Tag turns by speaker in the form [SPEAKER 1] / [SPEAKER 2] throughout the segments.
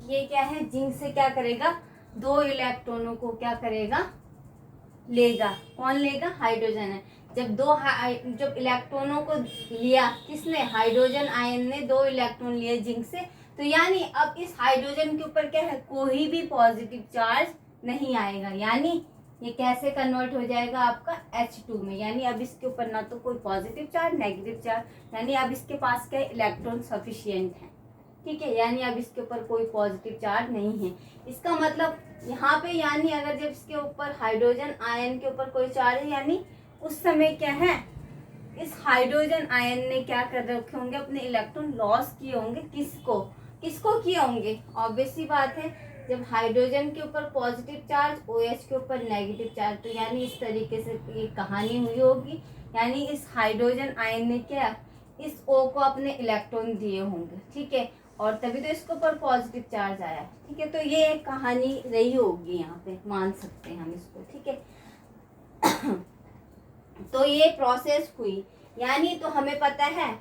[SPEAKER 1] ये क्या है, जिंक से क्या करेगा, 2 इलेक्ट्रॉनों को क्या करेगा, लेगा। कौन लेगा, हाइड्रोजन है। जब इलेक्ट्रॉनों को लिया किसने, हाइड्रोजन आयन ने 2 इलेक्ट्रॉन लिए जिंक से, तो यानी अब इस हाइड्रोजन के ऊपर क्या है, कोई भी पॉजिटिव चार्ज नहीं आएगा। यानी ये कैसे कन्वर्ट हो जाएगा आपका H2 में, यानी अब इसके ऊपर ना तो कोई पॉजिटिव चार्ज नेगेटिव चार्ज, यानी अब इसके पास क्या इलेक्ट्रॉन सफिशिएंट है, ठीक है। यानी अब इसके ऊपर कोई पॉजिटिव चार्ज नहीं है। इसका मतलब यहाँ पे, यानी अगर जब इसके ऊपर हाइड्रोजन आयन के ऊपर कोई चार्ज है, यानी उस समय क्या है, इस हाइड्रोजन आयन ने क्या कर रखे होंगे, अपने इलेक्ट्रॉन लॉस किए होंगे। किसको किए होंगे, ऑब्वियस सी बात है, जब हाइड्रोजन के ऊपर पॉजिटिव चार्ज, OH के ऊपर नेगेटिव चार्ज, तो यानी इस तरीके से ये कहानी हुई होगी। यानी इस हाइड्रोजन आयन ने क्या, इस O को अपने इलेक्ट्रॉन दिए होंगे, ठीक है, और तभी तो इसके ऊपर पॉजिटिव चार्ज आया, ठीक है। तो ये एक कहानी रही होगी, यहाँ पे मान सकते हैं हम इसको, ठीक है। तो ये प्रोसेस हुई, यानी तो हमें पता है,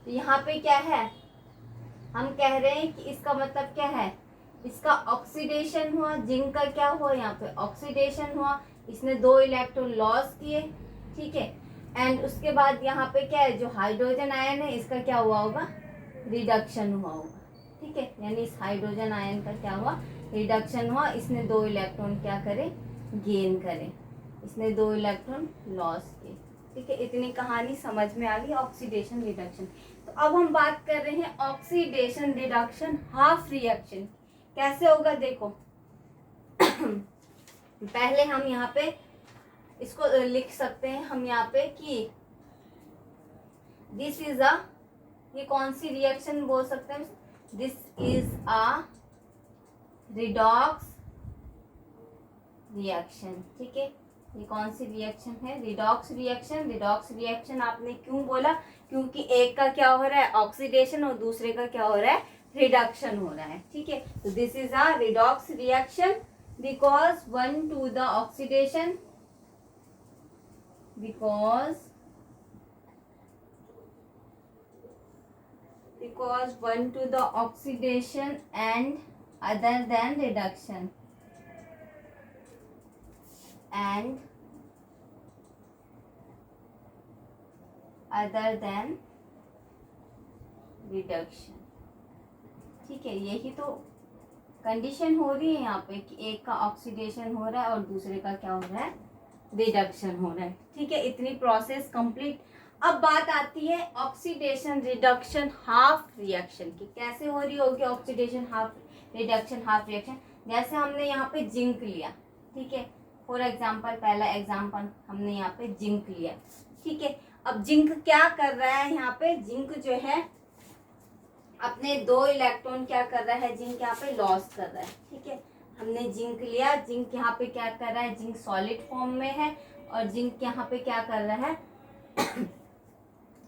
[SPEAKER 1] तो यहाँ पे क्या है, हम कह रहे हैं कि इसका मतलब क्या है, इसका ऑक्सीडेशन हुआ, जिंक का क्या हुआ, यहाँ पे ऑक्सीडेशन हुआ, इसने 2 इलेक्ट्रॉन लॉस किए, ठीक है। एंड उसके बाद यहाँ पे क्या है, जो हाइड्रोजन आयन है इसका क्या हुआ होगा, रिडक्शन हुआ होगा, ठीक है। यानी इस हाइड्रोजन आयन का क्या हुआ, रिडक्शन हुआ, इसने 2 इलेक्ट्रॉन क्या करे, गेन करे, इसने 2 इलेक्ट्रॉन लॉस किए, ठीक है। इतनी कहानी समझ में आ गई, ऑक्सीडेशन रिडक्शन। तो अब हम बात कर रहे हैं ऑक्सीडेशन रिडक्शन हाफ रिएक्शन कैसे होगा, देखो। पहले हम यहाँ पे इसको लिख सकते हैं हम यहाँ पे कि दिस इज अ, ये कौन सी रिएक्शन बोल सकते हैं, this is a redox reaction, ठीक है। ये कौन सी रिएक्शन है, रिडॉक्स रिएक्शन। रिडॉक्स रिएक्शन आपने क्यों बोला, क्योंकि एक का क्या हो रहा है, ऑक्सीडेशन, और दूसरे का क्या हो रहा है, रिडक्शन हो रहा है, ठीक है। तो this is a redox reaction because 1 to the oxidation, because 1 to the oxidation and other than reduction, and other than reduction, ठीक है। यही तो कंडीशन हो रही है यहाँ पे कि एक का ऑक्सीडेशन हो रहा है और दूसरे का क्या हो रहा है, रिडक्शन हो रहा है, ठीक है। इतनी प्रोसेस कंप्लीट। अब बात आती है ऑक्सीडेशन रिडक्शन हाफ रिएक्शन की, कैसे हो रही होगी oxidation half reduction half reaction. जैसे हमने यहाँ पे जिंक लिया, ठीक है, फॉर एग्जाम्पल, पहला एग्जाम्पल हमने यहाँ पे जिंक लिया, ठीक है। अब जिंक क्या कर रहा है, यहाँ पे जिंक जो है अपने 2 इलेक्ट्रॉन क्या कर रहा है, जिंक यहाँ पे लॉस कर रहा है, ठीक है। हमने जिंक लिया, जिंक यहाँ पे क्या कर रहा है, जिंक सॉलिड फॉर्म में है, और जिंक यहाँ पे क्या कर रहा है,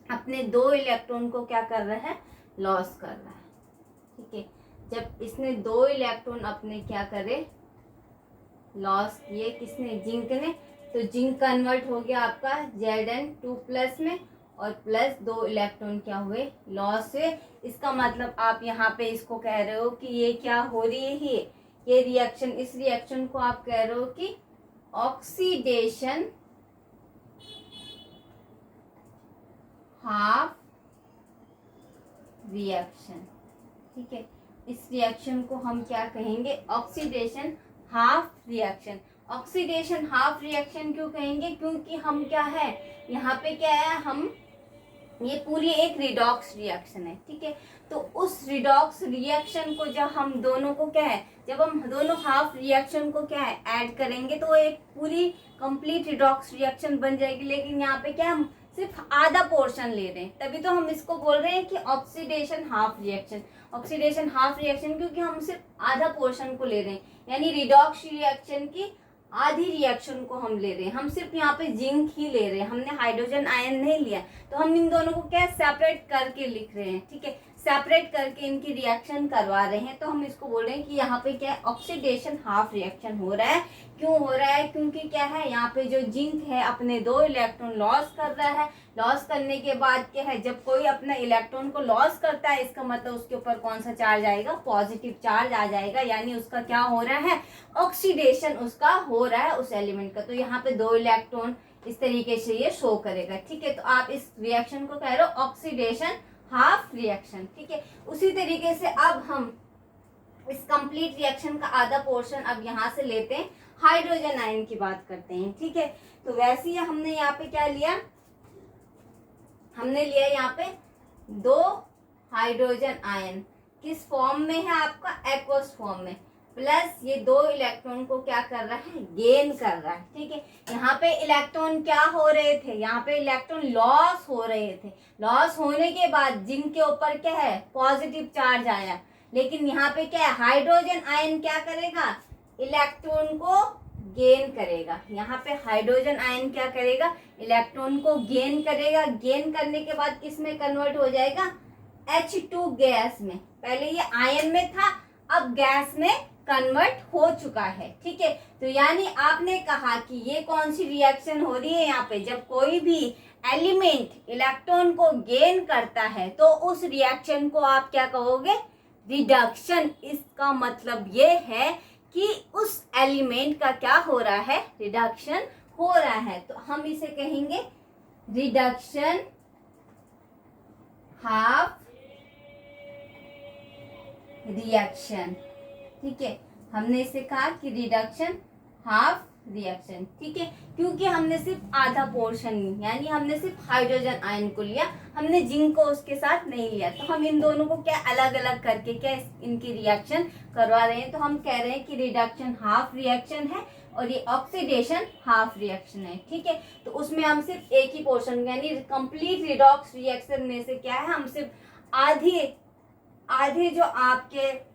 [SPEAKER 1] अपने 2 इलेक्ट्रॉन को क्या कर रहा है, लॉस कर रहा है, ठीक है। जब इसने 2 इलेक्ट्रॉन अपने क्या करे, लॉस किए, किसने, जिंक ने, तो जिंक कन्वर्ट हो गया आपका Zn2+ में, और प्लस 2 इलेक्ट्रॉन क्या हुए, लॉस हुए। इसका मतलब आप यहाँ पे इसको कह रहे हो कि ये क्या हो रही है, ये रिएक्शन, इस रिएक्शन को आप कह रहे हो कि ऑक्सीडेशन हाफ रिएक्शन, ठीक है। इस रिएक्शन को हम क्या कहेंगे, oxidation half reaction. Oxidation half reaction क्यों कहेंगे, क्योंकि हम क्या है, यहाँ पे क्या है, हम ये पूरी एक रिडॉक्स रिएक्शन है, ठीक है। तो उस रिडॉक्स रिएक्शन को जब हम दोनों को क्या है, जब हम दोनों हाफ रिएक्शन को क्या है ऐड करेंगे, तो एक पूरी कंप्लीट रिडॉक्स रिएक्शन बन जाएगी। लेकिन यहाँ पे क्या, हम सिर्फ आधा पोर्शन ले रहे हैं, तभी तो हम इसको बोल रहे हैं कि oxidation half reaction. Oxidation half reaction क्योंकि हम सिर्फ आधा पोर्शन को ले रहे हैं, यानी रिडॉक्स रिएक्शन की आधी रिएक्शन को हम ले रहे हैं। हम सिर्फ यहाँ पे जिंक ही ले रहे हैं, हमने हाइड्रोजन आयन नहीं लिया, तो हम इन दोनों को क्या सेपरेट करके लिख रहे हैं, ठीक है। सेपरेट करके इनकी रिएक्शन करवा रहे हैं, तो हम इसको बोल रहे हैं कि यहाँ पे क्या है, ऑक्सीडेशन हाफ रिएक्शन हो रहा है। क्यों हो रहा है? क्योंकि क्या है, यहाँ पे जो जिंक है अपने 2 इलेक्ट्रॉन लॉस कर रहा है। लॉस करने के बाद क्या है, जब कोई अपने इलेक्ट्रॉन को लॉस करता है, इसका मतलब उसके ऊपर कौन सा चार्ज आएगा, पॉजिटिव चार्ज आ जाएगा, यानी उसका क्या हो रहा है, ऑक्सीडेशन उसका हो रहा है उस एलिमेंट का। तो यहाँ पे 2 इलेक्ट्रॉन इस तरीके से ये शो करेगा। ठीक है, तो आप इस रिएक्शन को कह रहे हो ऑक्सीडेशन हाफ रिएक्शन। ठीक है, उसी तरीके से अब हम इस कंप्लीट रिएक्शन का आधा पोर्शन अब यहाँ से लेते हैं, हाइड्रोजन आयन की बात करते हैं। ठीक है, तो वैसे ही हमने यहाँ पे क्या लिया, हमने लिया यहाँ पे 2 हाइड्रोजन आयन, किस फॉर्म में है आपका, एक्वस फॉर्म में, प्लस ये 2 इलेक्ट्रॉन को क्या कर रहा है, गेन कर रहा है। ठीक है, यहाँ पे इलेक्ट्रॉन क्या हो रहे थे, यहाँ पे इलेक्ट्रॉन लॉस हो रहे थे। लॉस होने के बाद जिंक के ऊपर क्या है, पॉजिटिव चार्ज आया, लेकिन यहाँ पे क्या है, हाइड्रोजन आयन क्या करेगा, इलेक्ट्रॉन को गेन करेगा। यहाँ पे हाइड्रोजन आयन क्या करेगा, इलेक्ट्रॉन को गेन करेगा। गेन करने के बाद किस में कन्वर्ट हो जाएगा, H2 गैस में। पहले ये आयन में था, अब गैस में कन्वर्ट हो चुका है। ठीक है, तो यानी आपने कहा कि ये कौन सी रिएक्शन हो रही है, यहाँ पे जब कोई भी एलिमेंट इलेक्ट्रॉन को गेन करता है तो उस रिएक्शन को आप क्या कहोगे, रिडक्शन। इसका मतलब ये है कि उस एलिमेंट का क्या हो रहा है, रिडक्शन हो रहा है। तो हम इसे कहेंगे रिडक्शन हाफ रिएक्शन। ठीक है, हमने इसे कहा कि रिडक्शन हाफ रिएक्शन। ठीक है, क्योंकि हमने सिर्फ आधा पोर्शन यानी हमने सिर्फ हाइड्रोजन आयन को लिया, हमने जिंक को उसके साथ नहीं लिया। तो हम इन दोनों को क्या अलग अलग करके क्या इनकी रिएक्शन करवा रहे हैं, तो हम कह रहे हैं कि रिडक्शन हाफ रिएक्शन है और ये ऑक्सीडेशन हाफ रिएक्शन है। ठीक है, तो उसमें हम सिर्फ एक ही पोर्शन यानी कंप्लीट रिडॉक्स रिएक्शन में से क्या है, हम सिर्फ आधे जो आपके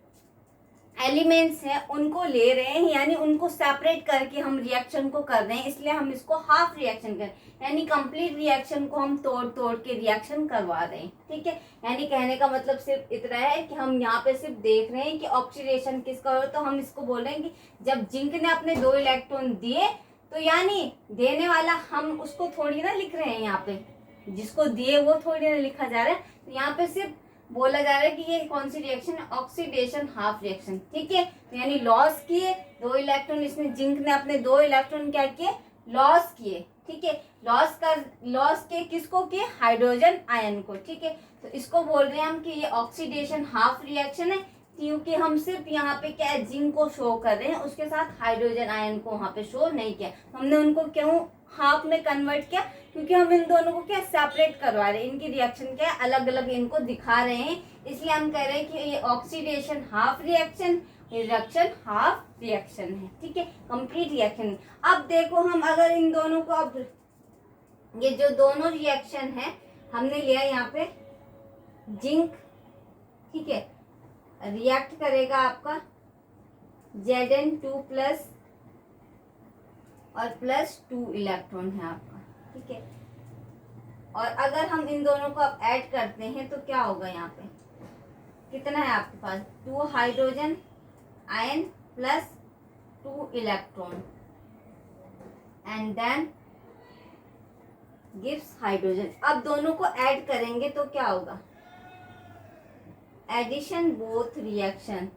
[SPEAKER 1] एलिमेंट्स हैं उनको ले रहे हैं, यानी उनको सेपरेट करके हम रिएक्शन को कर रहे हैं, इसलिए हम इसको हाफ रिएक्शन कर, यानी कंप्लीट रिएक्शन को हम तोड़ तोड़ के रिएक्शन करवा रहे हैं। ठीक है, यानी कहने का मतलब सिर्फ इतना है कि हम यहाँ पे सिर्फ देख रहे हैं कि ऑक्सीडेशन किसका हो, तो हम इसको बोल रहे हैं कि जब जिंक ने अपने 2 इलेक्ट्रॉन दिए, तो यानी देने वाला हम उसको थोड़ी ना लिख रहे हैं, यहाँ पे जिसको दिए वो थोड़ी ना लिखा जा रहा है, तो यहाँ पे सिर्फ बोला जा रहा है कि ये कौन सी रिएक्शन है, ऑक्सीडेशन हाफ रिएक्शन। ठीक है, तो यानी लॉस किए 2 इलेक्ट्रॉन, इसमें जिंक ने अपने 2 इलेक्ट्रॉन क्या किए, लॉस किए। ठीक है, लॉस के किसको किए, हाइड्रोजन आयन को। ठीक है, तो इसको बोल रहे हैं हम कि ये ऑक्सीडेशन हाफ रिएक्शन है, क्योंकि हम सिर्फ यहाँ पे क्या है, जिंक को शो कर रहे हैं, उसके साथ हाइड्रोजन आयन को वहां पे शो नहीं किया। हमने उनको क्यों हाफ में कन्वर्ट किया, क्योंकि हम इन दोनों को क्या सेपरेट करवा रहे हैं, इनकी रिएक्शन क्या है, अलग अलग इनको दिखा रहे हैं, इसलिए हम कह रहे हैं कि ये oxidation half reaction, reduction half reaction है। ठीक है, कंप्लीट रिएक्शन। अब देखो हम अगर इन दोनों को, अब ये जो दोनों रिएक्शन है हमने लिया यहाँ पे जिंक, ठीक है, रिएक्ट करेगा आपका Zn2+ और +2 इलेक्ट्रॉन है आपका। ठीक है, और अगर हम इन दोनों को अब ऐड करते हैं तो क्या होगा, यहाँ पे कितना है आपके पास, 2 hydrogen ion +2 electron and then gives hydrogen. अब दोनों को ऐड करेंगे तो क्या होगा, एडिशन बोथ रिएक्शन।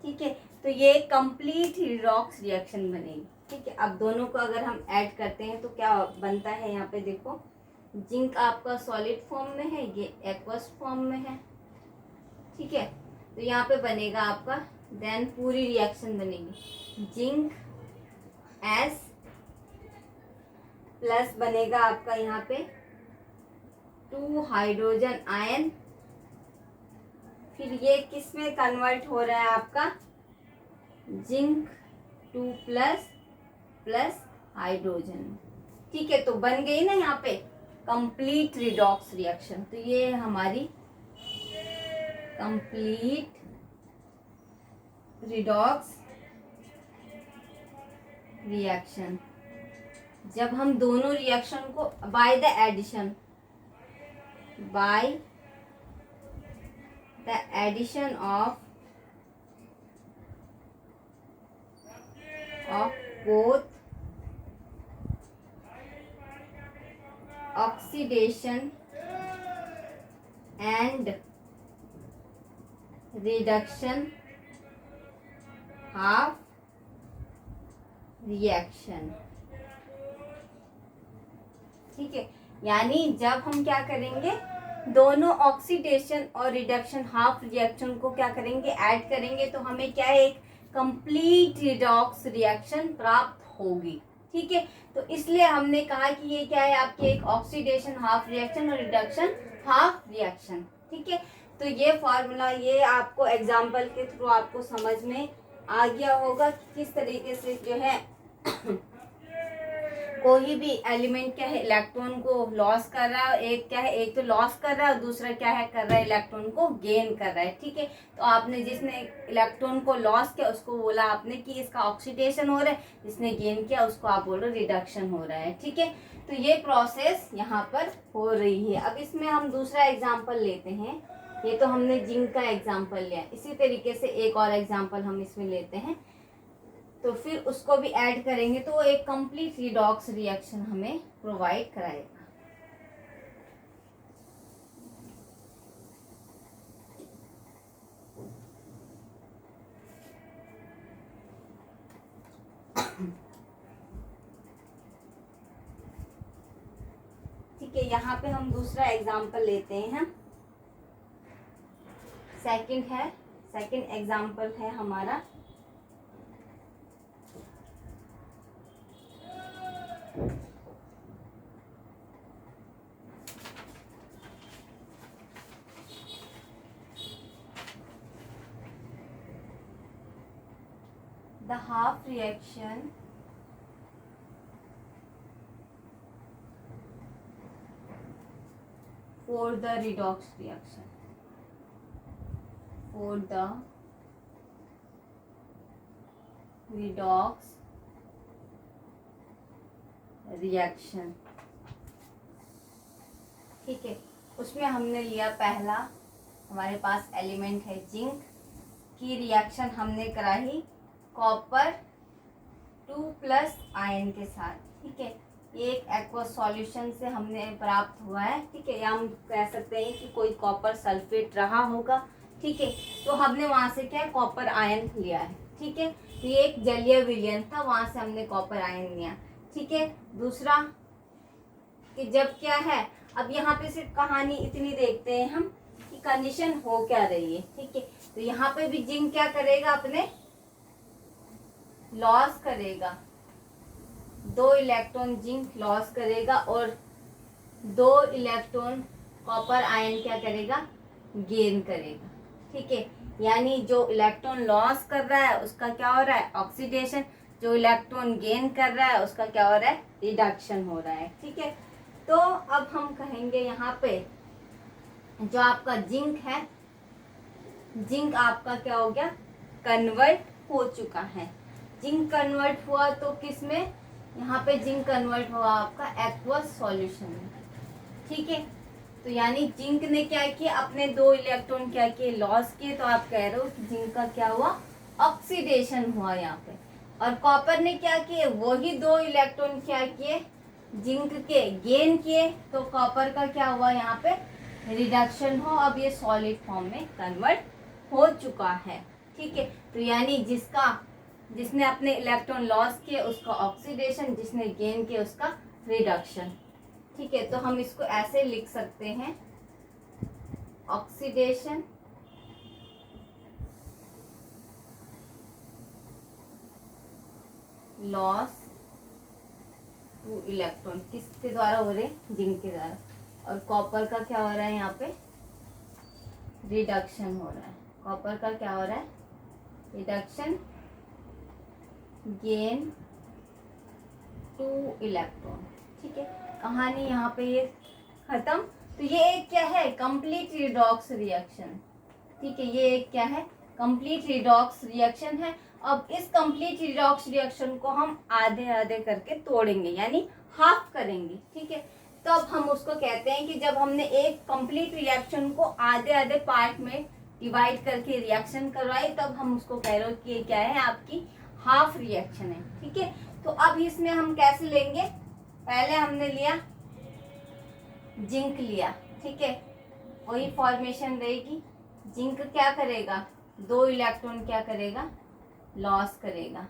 [SPEAKER 1] ठीक है, तो ये कंप्लीट रिडॉक्स रिएक्शन बनेगी। ठीक है, अब दोनों को अगर हम ऐड करते हैं तो क्या बनता है, यहाँ पे देखो जिंक आपका सॉलिड फॉर्म में है, ये एक्वस फॉर्म में है। ठीक है, तो यहाँ पे बनेगा आपका, देन पूरी रिएक्शन बनेगी जिंक एस प्लस बनेगा आपका यहाँ पे 2 हाइड्रोजन आयन, फिर ये किस में कन्वर्ट हो रहा है आपका, जिंक 2+ हाइड्रोजन। ठीक है, तो बन गई ना यहाँ पे कंप्लीट रिडॉक्स रिएक्शन। तो ये हमारी कंप्लीट रिडॉक्स रिएक्शन, जब हम दोनों रिएक्शन को by the the addition of both oxidation and reduction half reaction। ठीक है, यानी जब हम क्या करेंगे, दोनों ऑक्सीडेशन और रिडक्शन हाफ रिएक्शन को क्या करेंगे, ऐड करेंगे, तो हमें क्या है, एक कंप्लीट रिडॉक्स रिएक्शन प्राप्त होगी। ठीक है, तो इसलिए हमने कहा कि ये क्या है, आपके एक ऑक्सीडेशन हाफ रिएक्शन और रिडक्शन हाफ रिएक्शन। ठीक है, तो ये फॉर्मूला, ये आपको एग्जाम्पल के थ्रू आपको समझ में आ गया होगा कि किस तरीके से जो है कोई भी एलिमेंट क्या है, इलेक्ट्रॉन को लॉस कर रहा है, एक क्या है, एक तो लॉस कर रहा है और दूसरा क्या है, कर रहा है, इलेक्ट्रॉन को गेन कर रहा है। ठीक है, तो आपने जिसने इलेक्ट्रॉन को लॉस किया उसको बोला आपने कि इसका ऑक्सीडेशन हो रहा है, जिसने गेन किया उसको आप बोल रहे हो रिडक्शन हो रहा है। ठीक है, तो ये प्रोसेस यहाँ पर हो रही है। अब इसमें हम दूसरा एग्जाम्पल लेते हैं। ये तो हमने जिंक का एग्जाम्पल लिया, इसी तरीके से एक और एग्जाम्पल हम इसमें लेते हैं, तो फिर उसको भी ऐड करेंगे तो एक कंप्लीट रिडॉक्स रिएक्शन हमें प्रोवाइड कराएगा। ठीक है, यहाँ पे हम दूसरा एग्जाम्पल लेते हैं। सेकंड एग्जाम्पल है हमारा the half reaction for the redox reaction, for the redox reaction। ठीक है, उसमें हमने लिया पहला, हमारे पास एलिमेंट है जिंक की, रिएक्शन हमने कराई कॉपर 2+ आयन के साथ। ठीक है, ये एक एक्वस सॉल्यूशन से हमने प्राप्त हुआ है। ठीक है, या हम कह सकते हैं कि कोई कॉपर सल्फेट रहा होगा। ठीक है, तो हमने वहां से क्या है, कॉपर आयन लिया है। ठीक है, तो ये एक जलीय विलयन था, वहां से हमने कॉपर आयन लिया। ठीक है, दूसरा कि जब क्या है, अब यहाँ पे सिर्फ कहानी इतनी देखते हैं हम कि कंडीशन हो क्या रही है। ठीक है, तो यहाँ पे भी जिंक क्या करेगा, अपने लॉस करेगा, 2 इलेक्ट्रॉन जिंक लॉस करेगा और 2 इलेक्ट्रॉन कॉपर आयन क्या करेगा, गेन करेगा। ठीक है, यानी जो इलेक्ट्रॉन लॉस कर रहा है उसका क्या हो रहा है, ऑक्सीडेशन, जो इलेक्ट्रॉन गेन कर रहा है उसका क्या हो रहा है, रिडक्शन हो रहा है। ठीक है, तो अब हम कहेंगे यहाँ पे जो आपका जिंक है, जिंक आपका क्या हो गया, कन्वर्ट हो चुका है। जिंक कन्वर्ट हुआ तो किस में, यहाँ पे जिंक कन्वर्ट हुआ आपका एक्वस सॉल्यूशन में। ठीक है, तो यानी जिंक ने क्या किया, अपने 2 इलेक्ट्रॉन क्या किए, लॉस किए, तो आप कह रहे हो कि जिंक का क्या हुआ, ऑक्सीडेशन हुआ यहाँ पे। और कॉपर ने क्या किए, वही 2 इलेक्ट्रॉन क्या किए, जिंक के गेन किए, तो कॉपर का क्या हुआ, यहाँ पे रिडक्शन हो, अब ये सॉलिड फॉर्म में कन्वर्ट हो चुका है। ठीक है, तो यानी जिसने अपने इलेक्ट्रॉन लॉस किए उसका ऑक्सीडेशन, जिसने गेन किया उसका रिडक्शन। ठीक है, तो हम इसको ऐसे लिख सकते हैं, ऑक्सीडेशन लॉस 2 इलेक्ट्रॉन किसके द्वारा हो रहे, जिंक के द्वारा, और कॉपर का क्या हो रहा है, यहाँ पे रिडक्शन हो रहा है। कॉपर का क्या हो रहा है, रिडक्शन, गेन 2 इलेक्ट्रॉन। ठीक है, कहानी यहाँ पे ये खत्म। तो ये एक क्या है, कंप्लीट रिडॉक्स रिएक्शन। ठीक है, ये एक क्या है, कंप्लीट रिडॉक्स रिएक्शन है। अब इस कंप्लीट रिडॉक्स रिएक्शन को हम आधे आधे करके तोड़ेंगे, यानी हाफ करेंगे। ठीक है, तो अब हम उसको कहते हैं कि जब हमने एक कंप्लीट रिएक्शन को आधे आधे पार्ट में डिवाइड करके रिएक्शन करवाई, तब हम उसको कह रहे हो कि ये क्या है, आपकी हाफ रिएक्शन है। ठीक है, तो अब इसमें हम कैसे लेंगे, पहले हमने लिया जिंक लिया, ठीक है, वही फॉर्मेशन रहेगी। जिंक क्या करेगा, 2 इलेक्ट्रॉन क्या करेगा, लॉस करेगा।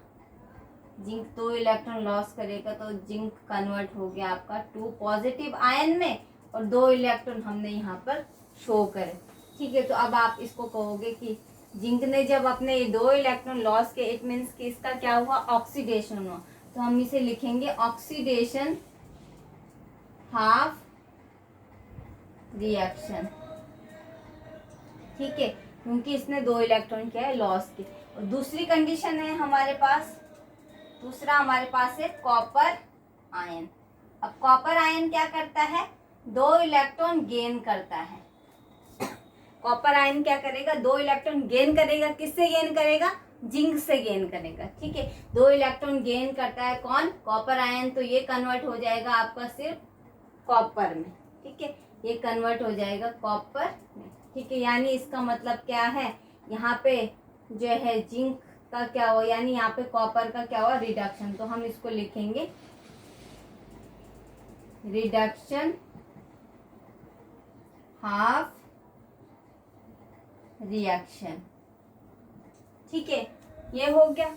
[SPEAKER 1] जिंक 2 इलेक्ट्रॉन लॉस करेगा, तो जिंक कन्वर्ट हो गया आपका 2 पॉजिटिव आयन में, और 2 इलेक्ट्रॉन हमने यहाँ पर शो करे। ठीक है, तो अब आप इसको कहोगे कि जिंक ने जब अपने ये 2 इलेक्ट्रॉन लॉस के, इट मीन्स कि इसका क्या हुआ, ऑक्सीडेशन हुआ। तो हम इसे लिखेंगे ऑक्सीडेशन हाफ रिएक्शन। ठीक है, क्योंकि इसने 2 इलेक्ट्रॉन क्या है, लॉस की। और दूसरी कंडीशन है हमारे पास, दूसरा हमारे पास है कॉपर आयन। अब कॉपर आयन क्या करता है, 2 इलेक्ट्रॉन गेन करता है। कॉपर आयन क्या करेगा, 2 इलेक्ट्रॉन गेन करेगा। किससे गेन करेगा, जिंक से गेन करेगा। ठीक है, 2 इलेक्ट्रॉन गेन करता है कौन, कॉपर आयन। तो ये कन्वर्ट हो जाएगा आपका सिर्फ कॉपर में। ठीक है, ये कन्वर्ट हो जाएगा कॉपर में। ठीक है, यानी इसका मतलब क्या है, यहाँ पे जो है जिंक का क्या हुआ, यानी यहाँ पे कॉपर का क्या हुआ, रिडक्शन। तो हम इसको लिखेंगे रिडक्शन हाफ रिएक्शन। ठीक है, ये हो गया।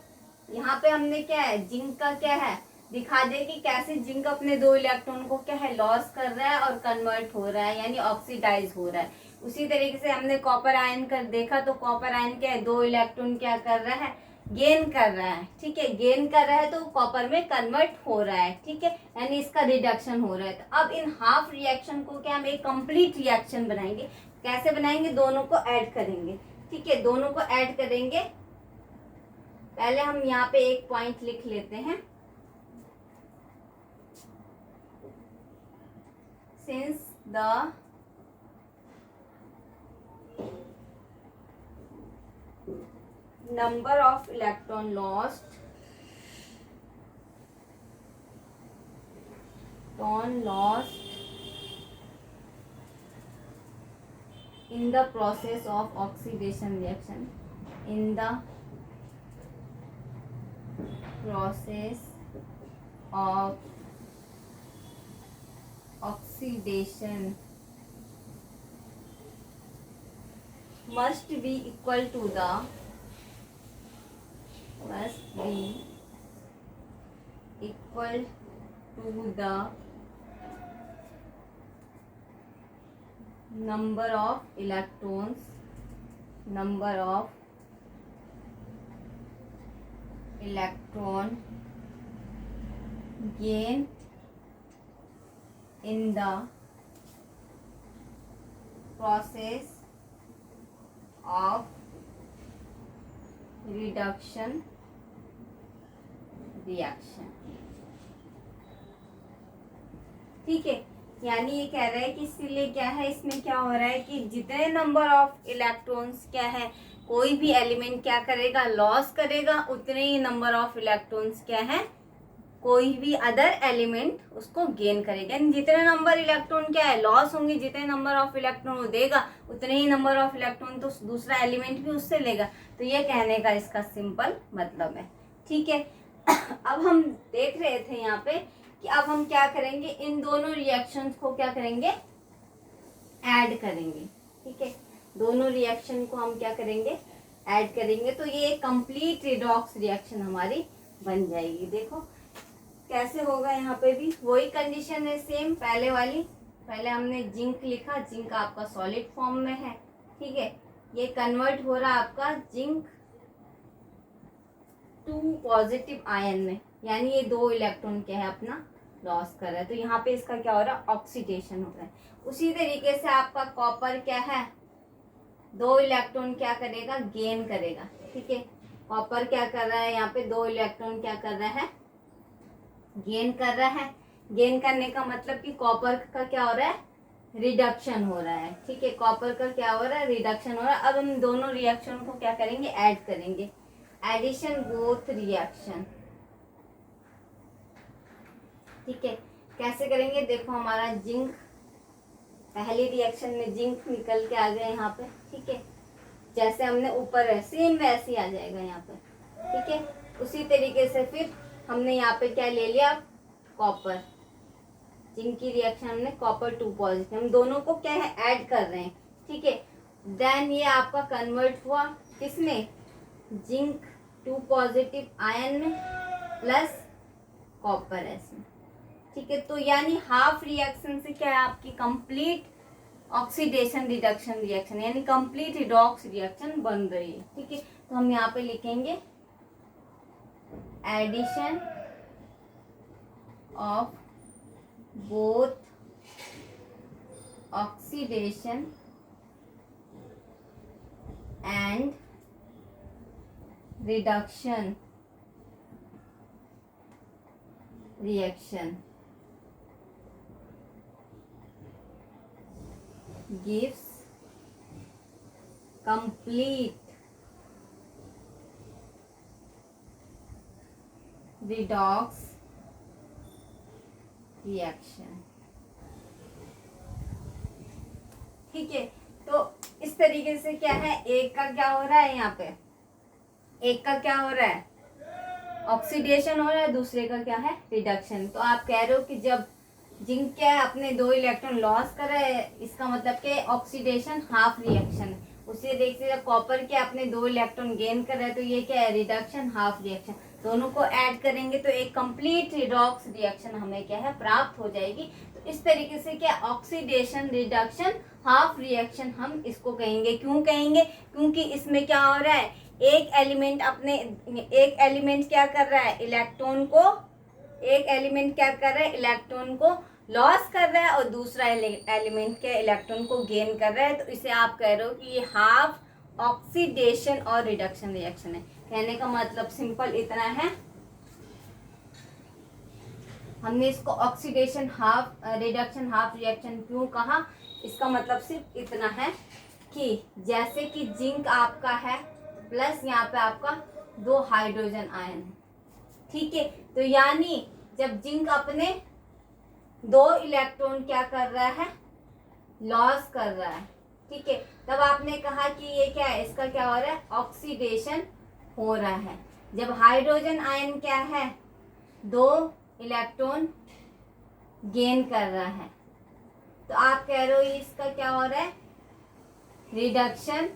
[SPEAKER 1] यहाँ पे हमने क्या है, जिंक का क्या है, दिखा दे कि कैसे जिंक अपने 2 इलेक्ट्रॉन को क्या है, लॉस कर रहा है और कन्वर्ट हो रहा है, यानी ऑक्सीडाइज हो रहा है। उसी तरीके से हमने कॉपर आयन कर देखा, तो कॉपर आयन क्या है, 2 इलेक्ट्रॉन क्या कर रहा है, गेन कर रहा है। ठीक है, गेन कर रहा है तो कॉपर में कन्वर्ट हो रहा है। ठीक है, यानी इसका रिडक्शन हो रहा है। तो अब इन हाफ रिएक्शन को क्या हम एक कंप्लीट रिएक्शन बनाएंगे। कैसे बनाएंगे, दोनों को ऐड करेंगे। ठीक है, दोनों को ऐड करेंगे। पहले हम यहाँ पे एक पॉइंट लिख लेते हैं, since the number of electron lost in the process of oxidation reaction, in the process of oxidation must be equal to the number of electron gain in the process of reduction reaction. ठीक है, यानी ये कह रहा है कि इसीलिए क्या है, इसमें क्या हो रहा है कि जितने नंबर ऑफ इलेक्ट्रॉन्स क्या है, कोई भी एलिमेंट क्या करेगा, लॉस करेगा, उतने ही नंबर ऑफ इलेक्ट्रॉन्स क्या है, कोई भी अदर एलिमेंट उसको गेन करेगा। यानी जितने नंबर इलेक्ट्रॉन क्या है, लॉस होंगे, जितने नंबर ऑफ इलेक्ट्रॉन वो देगा, उतने ही नंबर ऑफ इलेक्ट्रॉन तो दूसरा एलिमेंट भी उससे लेगा। तो ये कहने का इसका सिंपल मतलब है। ठीक है, अब हम देख रहे थे यहाँ पे कि अब हम क्या करेंगे, इन दोनों रिएक्शंस को क्या करेंगे, ऐड करेंगे। ठीक है, दोनों रिएक्शन को हम क्या करेंगे, ऐड करेंगे। तो ये कंप्लीट रिडॉक्स रिएक्शन हमारी बन जाएगी। देखो कैसे होगा, यहाँ पे भी वही कंडीशन है सेम पहले वाली। पहले हमने जिंक लिखा, जिंक आपका सॉलिड फॉर्म में है। ठीक है, ये कन्वर्ट हो रहा आपका जिंक 2 पॉजिटिव आयन में, यानी ये 2 इलेक्ट्रॉन क्या है अपना लॉस कर रहा है। तो यहाँ पे इसका क्या हो रहा है, ऑक्सीडेशन हो रहा है। उसी तरीके से आपका कॉपर क्या है, 2 इलेक्ट्रॉन क्या करेगा, गेन करेगा। ठीक है, कॉपर क्या कर रहा है, यहाँ पे 2 इलेक्ट्रॉन क्या कर रहा है, गेन कर रहा है। गेन करने का मतलब कि कॉपर का क्या हो रहा है, रिडक्शन हो रहा है। ठीक है, कॉपर का क्या हो रहा है, रिडक्शन हो रहा है। अब हम दोनों रिएक्शन को क्या करेंगे, ऐड करेंगे। Addition both reaction. ठीक है, कैसे करेंगे, देखो हमारा जिंक, पहली रिएक्शन में जिंक निकल के आ गया यहाँ पे। ठीक है, जैसे हमने ऊपर है सेम वैसे ही आ जाएगा यहाँ पे, ठीक है। उसी तरीके से फिर हमने यहाँ पे क्या ले लिया, कॉपर, जिंक की रिएक्शन हमने कॉपर 2 पॉजिटिव, हम दोनों को क्या है ऐड कर रहे हैं, ठीक है। देन ये आपका कन्वर्ट हुआ किसमें, जिंक 2 पॉजिटिव आयन में प्लस कॉपर एस में, ठीक है। तो यानी हाफ रिएक्शन से क्या है आपकी कंप्लीट ऑक्सीडेशन रिडक्शन रिएक्शन यानी कंप्लीट रिडॉक्स रिएक्शन बन रही है, ठीक है। तो हम यहाँ पे लिखेंगे addition of both oxidation and reduction reaction gives complete redox reaction, ठीक है। तो इस तरीके से क्या है, एक का क्या हो रहा है यहाँ पे, एक का क्या हो रहा है ऑक्सीडेशन हो रहा है, दूसरे का क्या है रिडक्शन। तो आप कह रहे हो कि जब जिंक क्या है अपने 2 इलेक्ट्रॉन लॉस कर रहा है, इसका मतलब कि ऑक्सीडेशन हाफ रिएक्शन। उसे देखते जब कॉपर के अपने 2 इलेक्ट्रॉन गेन कर रहा है, तो ये क्या है रिडक्शन हाफ रिएक्शन। दोनों को ऐड करेंगे तो एक कंप्लीट रिडॉक्स रिएक्शन हमें क्या है प्राप्त हो जाएगी। तो इस तरीके से क्या ऑक्सीडेशन रिडक्शन हाफ रिएक्शन हम इसको कहेंगे। क्यों कहेंगे, क्योंकि इसमें क्या हो रहा है, एक एलिमेंट क्या कर रहा है, इलेक्ट्रॉन को लॉस कर रहा है और दूसरा एलिमेंट के इलेक्ट्रॉन को गेन कर रहा है। तो इसे आप कह रहे हो कि ये हाफ ऑक्सीडेशन और रिडक्शन रिएक्शन है। कहने का मतलब सिंपल इतना है, हमने इसको oxidation half reduction half reaction क्यों कहा, इसका मतलब सिर्फ इतना है कि जैसे कि जिंक आपका है प्लस यहाँ पे आपका 2 हाइड्रोजन आयन है, ठीक है। तो यानी जब जिंक अपने 2 इलेक्ट्रॉन क्या कर रहा है लॉस कर रहा है, ठीक है, तब आपने कहा कि ये क्या है, इसका क्या हो रहा है ऑक्सीडेशन हो रहा है। जब हाइड्रोजन आयन क्या है 2 इलेक्ट्रॉन गेन कर रहा है, तो आप कह रहे हो इसका क्या हो रहा है रिडक्शन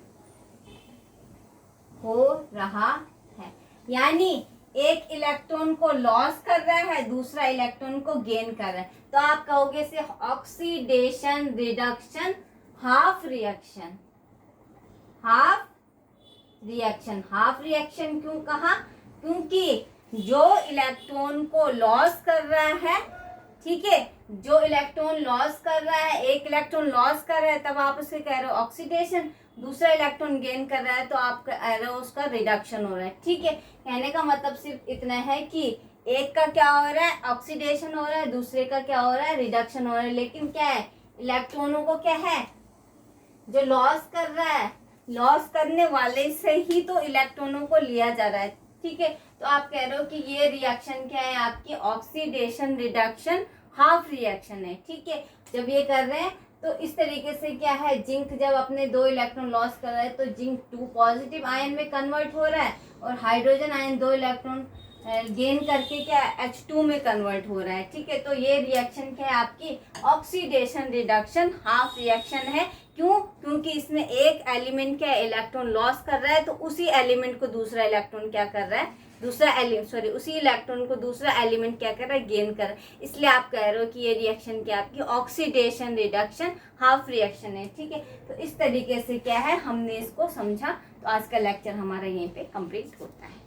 [SPEAKER 1] हो रहा है। यानी एक इलेक्ट्रॉन को लॉस कर रहा है, दूसरा इलेक्ट्रॉन को गेन कर रहा है। तो आप कहोगे से oxidation reduction half reaction. Half reaction क्यों कहा, क्योंकि जो इलेक्ट्रॉन को लॉस कर रहा है, ठीक है, जो इलेक्ट्रॉन लॉस कर रहा है, एक इलेक्ट्रॉन लॉस कर रहा है, तब आप उसे कह रहे हो ऑक्सीडेशन। दूसरा इलेक्ट्रॉन गेन कर रहा है तो आप कह रहे हो उसका रिडक्शन हो रहा है, ठीक है। कहने का मतलब सिर्फ इतना है कि एक का क्या हो रहा है ऑक्सीडेशन हो रहा है, दूसरे का क्या हो रहा है रिडक्शन हो रहा है। लेकिन क्या है इलेक्ट्रॉनों को क्या है जो लॉस कर रहा है, लॉस करने वाले से ही तो इलेक्ट्रॉनों को लिया जा रहा है, ठीक है। तो आप कह रहे हो कि ये रिएक्शन क्या है आपकी ऑक्सीडेशन रिडक्शन हाफ रिएक्शन है, ठीक है। जब ये कर रहे हैं तो इस तरीके से क्या है, जिंक जब अपने 2 इलेक्ट्रॉन लॉस कर रहा है तो जिंक 2 पॉजिटिव आयन में कन्वर्ट हो रहा है और हाइड्रोजन आयन 2 इलेक्ट्रॉन गेन करके क्या H2 में कन्वर्ट हो रहा है, ठीक है। तो ये रिएक्शन क्या है आपकी ऑक्सीडेशन रिडक्शन हाफ रिएक्शन है। क्यों, क्योंकि इसमें एक एलिमेंट क्या इलेक्ट्रॉन लॉस कर रहा है तो उसी एलिमेंट को दूसरा इलेक्ट्रॉन क्या कर रहा है, उसी इलेक्ट्रॉन को दूसरा एलिमेंट क्या कर रहा है गेन कर रहा है। इसलिए आप कह रहे हो कि ये रिएक्शन क्या आपकी ऑक्सीडेशन रिडक्शन हाफ रिएक्शन है, ठीक है। तो इस तरीके से क्या है हमने इसको समझा। तो आज का लेक्चर हमारा यहीं पे कंप्लीट होता है।